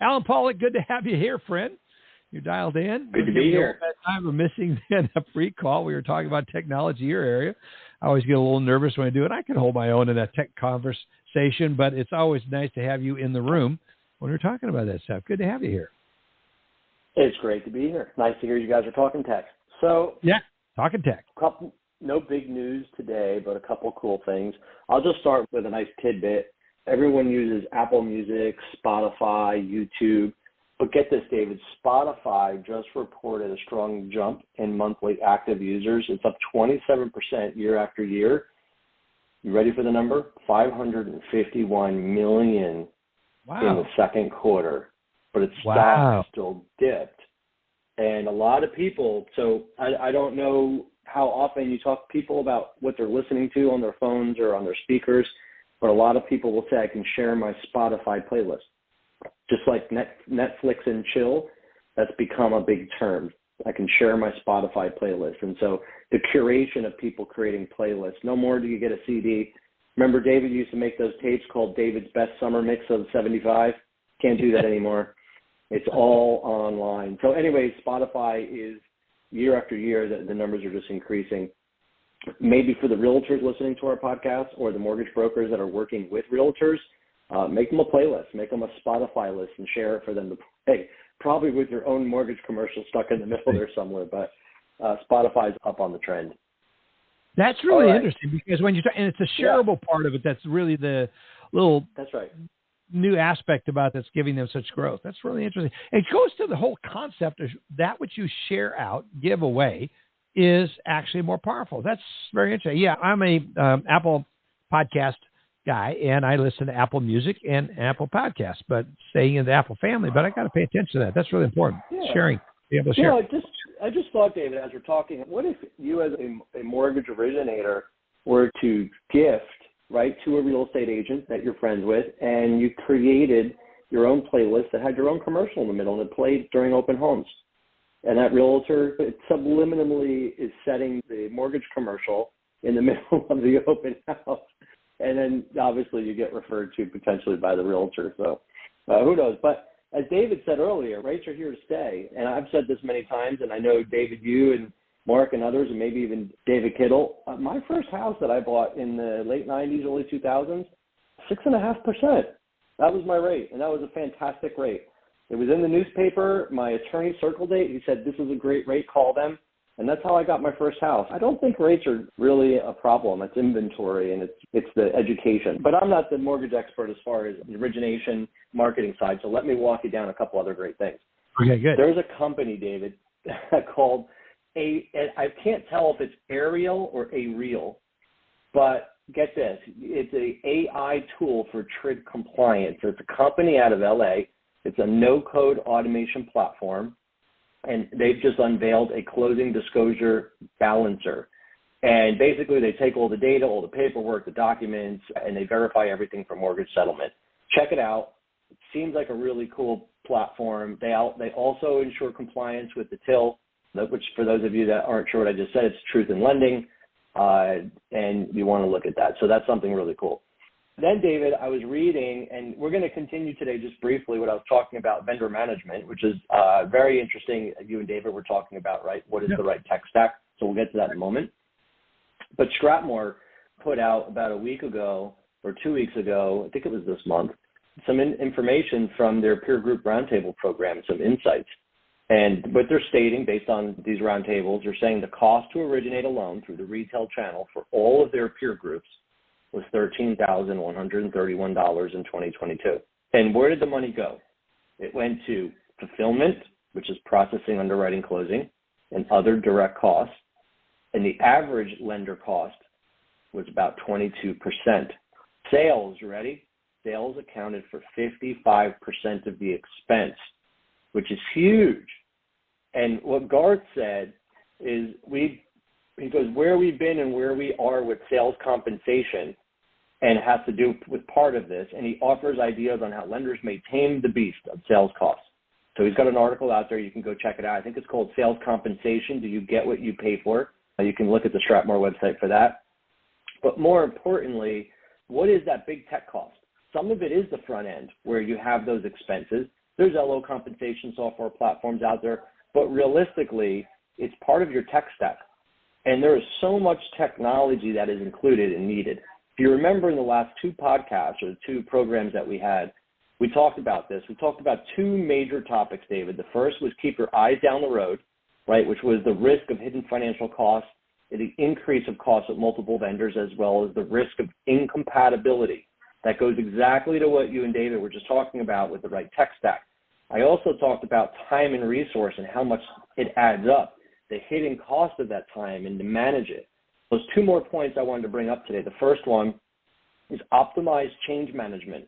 Alan Pollock, good to have you here, friend. You're dialed in. Good to be here. Time of missing a free call. We were talking about technology in your area. I always get a little nervous when I do it. I can hold my own in a tech conversation, but it's always nice to have you in the room when we're talking about that stuff. Good to have you here. It's great to be here. Nice to hear you guys are talking tech. So yeah, talking tech. No big news today, but a couple cool things. I'll just start with a nice tidbit. Everyone uses Apple Music, Spotify, YouTube. But get this, David, Spotify just reported a strong jump in monthly active users. It's up 27% year after year. You ready for the number? 551 million in the second quarter. But its stock still dipped. And a lot of people, so I don't know how often you talk to people about what they're listening to on their phones or on their speakers, but a lot of people will say, I can share my Spotify playlist. Just like Netflix and chill, that's become a big term. I can share my Spotify playlist. And so the curation of people creating playlists, no more do you get a CD. Remember David used to make those tapes called David's Best Summer Mix of 75? Can't do that anymore. It's all online. So anyway, Spotify is year after year, the numbers are just increasing. Maybe for the realtors listening to our podcast or the mortgage brokers that are working with realtors, make them a playlist, make them a Spotify list and share it for them to play, probably with your own mortgage commercial stuck in the middle there somewhere, but Spotify's up on the trend. That's really interesting because when you talk, and it's a shareable part of it, that's really the little new aspect about that's giving them such growth. That's really interesting. It goes to the whole concept of that which you share out, give away, is actually more powerful. That's very interesting. Yeah, I'm a Apple podcast guy, and I listen to Apple Music and Apple Podcasts, but staying in the Apple family. But I got to pay attention to that. That's really important. Sharing, be able to share. I just thought, David, as we're talking, what if you as a mortgage originator were to gift, right, to a real estate agent that you're friends with, and you created your own playlist that had your own commercial in the middle and it played during open homes. And that realtor, it subliminally is setting the mortgage commercial in the middle of the open house. And then obviously you get referred to potentially by the realtor. So who knows? But as David said earlier, rates are here to stay. And I've said this many times, and I know David, you and Mark and others, and maybe even David Kittle, my first house that I bought in the late 90s, early 2000s, 6.5%. That was my rate, and that was a fantastic rate. It was in the newspaper. My attorney circled it. He said, this is a great rate, call them. And that's how I got my first house. I don't think rates are really a problem. It's inventory and it's the education. But I'm not the mortgage expert as far as the origination marketing side. So let me walk you down a couple other great things. Okay, good. There's a company, David, called I can't tell if it's Ariel or Ariel, but get this. It's an AI tool for TRID compliance. It's a company out of LA. It's a no-code automation platform. And they've just unveiled a closing disclosure balancer. And basically, they take all the data, all the paperwork, the documents, and they verify everything for mortgage settlement. Check it out. It seems like a really cool platform. They also ensure compliance with the TIL, which for those of you that aren't sure what I just said, it's truth in lending, and you want to look at that. So that's something really cool. Then, David, I was reading, and we're going to continue today just briefly what I was talking about, vendor management, which is very interesting. You and David were talking about, right, what is the right tech stack? So we'll get to that in a moment. But Stratmore put out about a week ago or 2 weeks ago, I think it was this month, some information from their peer group roundtable program, some insights. And what they're stating based on these roundtables, they're saying the cost to originate a loan through the retail channel for all of their peer groups was $13,131 in 2022. And where did the money go? It went to fulfillment, which is processing, underwriting, closing, and other direct costs. And the average lender cost was about 22%. Sales, you ready? Sales accounted for 55% of the expense, which is huge. And what Garth said is he goes, where we've been and where we are with sales compensation, and it has to do with part of this. And he offers ideas on how lenders may tame the beast of sales costs. So he's got an article out there. You can go check it out. I think it's called Sales Compensation. Do you get what you pay for? You can look at the Stratmore website for that. But more importantly, what is that big tech cost? Some of it is the front end where you have those expenses. There's LO compensation software platforms out there, but realistically, it's part of your tech stack. And there is so much technology that is included and needed. If you remember in the last 2 podcasts or the 2 programs that we had, we talked about this. We talked about 2 major topics, David. The first was keep your eyes down the road, right, which was the risk of hidden financial costs, the increase of costs of multiple vendors, as well as the risk of incompatibility. That goes exactly to what you and David were just talking about with the right tech stack. I also talked about time and resource and how much it adds up, the hidden cost of that time and to manage it. Those 2 more points I wanted to bring up today. The first one is optimize change management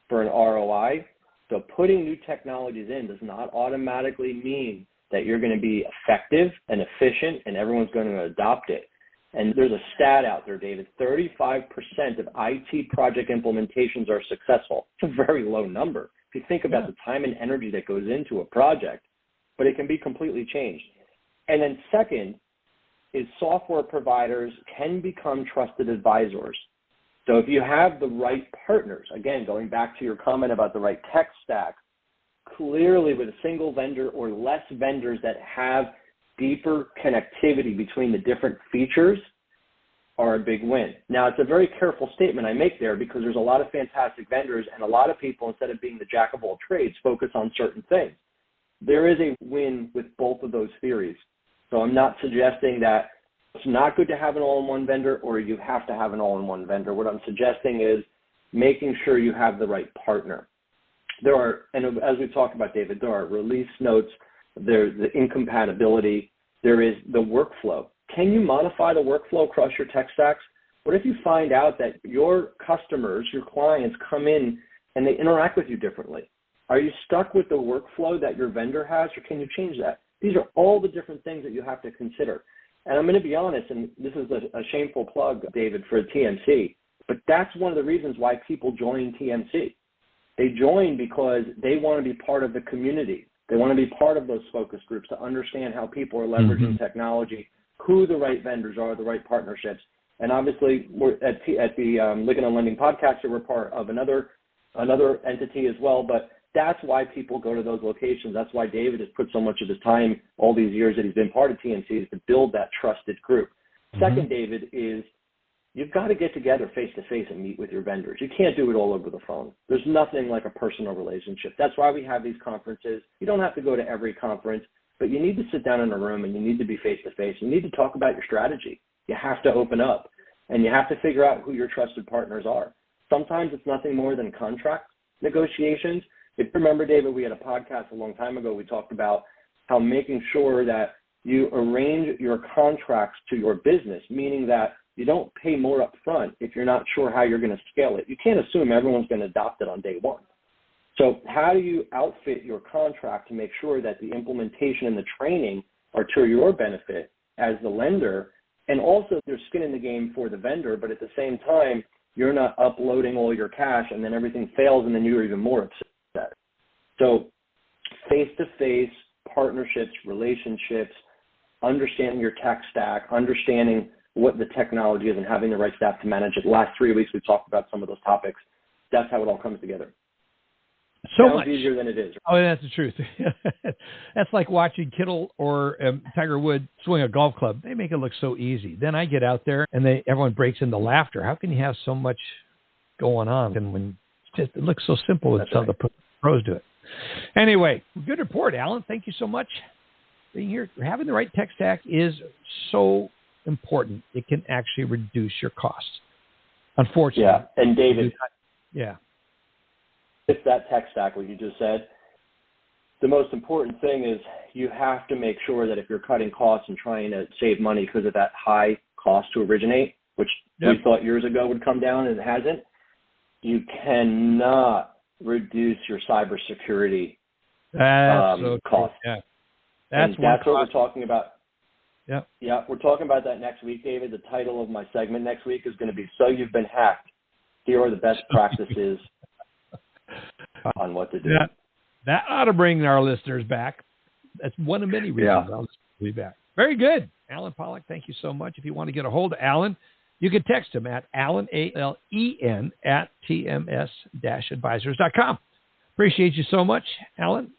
for an ROI. So putting new technologies in does not automatically mean that you're going to be effective and efficient and everyone's going to adopt it. And there's a stat out there, David, 35% of IT project implementations are successful. It's a very low number if you think about the time and energy that goes into a project, but it can be completely changed. And then second is software providers can become trusted advisors. So if you have the right partners, again, going back to your comment about the right tech stack, clearly with a single vendor or less vendors that have deeper connectivity between the different features are a big win. Now, it's a very careful statement I make there because there's a lot of fantastic vendors and a lot of people, instead of being the jack of all trades, focus on certain things. There is a win with both of those theories. So I'm not suggesting that it's not good to have an all-in-one vendor or you have to have an all-in-one vendor. What I'm suggesting is making sure you have the right partner. There are, and as we talked about, David, there are release notes, there's the incompatibility, there is the workflow. Can you modify the workflow across your tech stacks? What if you find out that your customers, your clients come in and they interact with you differently? Are you stuck with the workflow that your vendor has, or can you change that? These are all the different things that you have to consider. And I'm going to be honest, and this is a shameful plug, David, for TMC, but that's one of the reasons why people join TMC. They join because they want to be part of the community. They want to be part of those focus groups to understand how people are leveraging technology, who the right vendors are, the right partnerships. And obviously, we're at the Lykken on Lending podcast, we're part of another entity as well. But that's why people go to those locations. That's why David has put so much of his time, all these years that he's been part of TMC, is to build that trusted group. Second, David, is you've got to get together face-to-face and meet with your vendors. You can't do it all over the phone. There's nothing like a personal relationship. That's why we have these conferences. You don't have to go to every conference, but you need to sit down in a room and you need to be face-to-face. You need to talk about your strategy. You have to open up, and you have to figure out who your trusted partners are. Sometimes it's nothing more than contract negotiations. If you remember, David, we had a podcast a long time ago. We talked about how making sure that you arrange your contracts to your business, meaning that you don't pay more up front if you're not sure how you're going to scale it. You can't assume everyone's going to adopt it on day one. So how do you outfit your contract to make sure that the implementation and the training are to your benefit as the lender, and also there's skin in the game for the vendor, but at the same time, you're not uploading all your cash and then everything fails and then you're even more upset. So face-to-face partnerships, relationships, understanding your tech stack, understanding what the technology is and having the right staff to manage it. The last 3 weeks, we've talked about some of those topics. That's how it all comes together. So much easier than it is. Oh, that's the truth. That's like watching Kittle or Tiger Woods swing a golf club. They make it look so easy. Then I get out there and everyone breaks into laughter. How can you have so much going on and when it looks so simple? That's how the pros do it. Anyway, good report, Alan. Thank you so much for being here. Having the right tech stack is so important. It can actually reduce your costs. Unfortunately. Yeah, and David. Yeah. It's that tech stack, what you just said. The most important thing is you have to make sure that if you're cutting costs and trying to save money because of that high cost to originate, which we thought years ago would come down and it hasn't, you cannot reduce your cybersecurity costs. Yeah. That's what we're talking about. Yeah. Yeah, we're talking about that next week, David. The title of my segment next week is going to be So You've Been Hacked. Here are the best practices on what to do. Yeah. That ought to bring our listeners back. That's one of many reasons I'll be back. Very good. Alan Pollack, thank you so much. If you want to get a hold of Alan, you can text him at Alan, ALEN, at TMS-advisors.com. Appreciate you so much, Alan.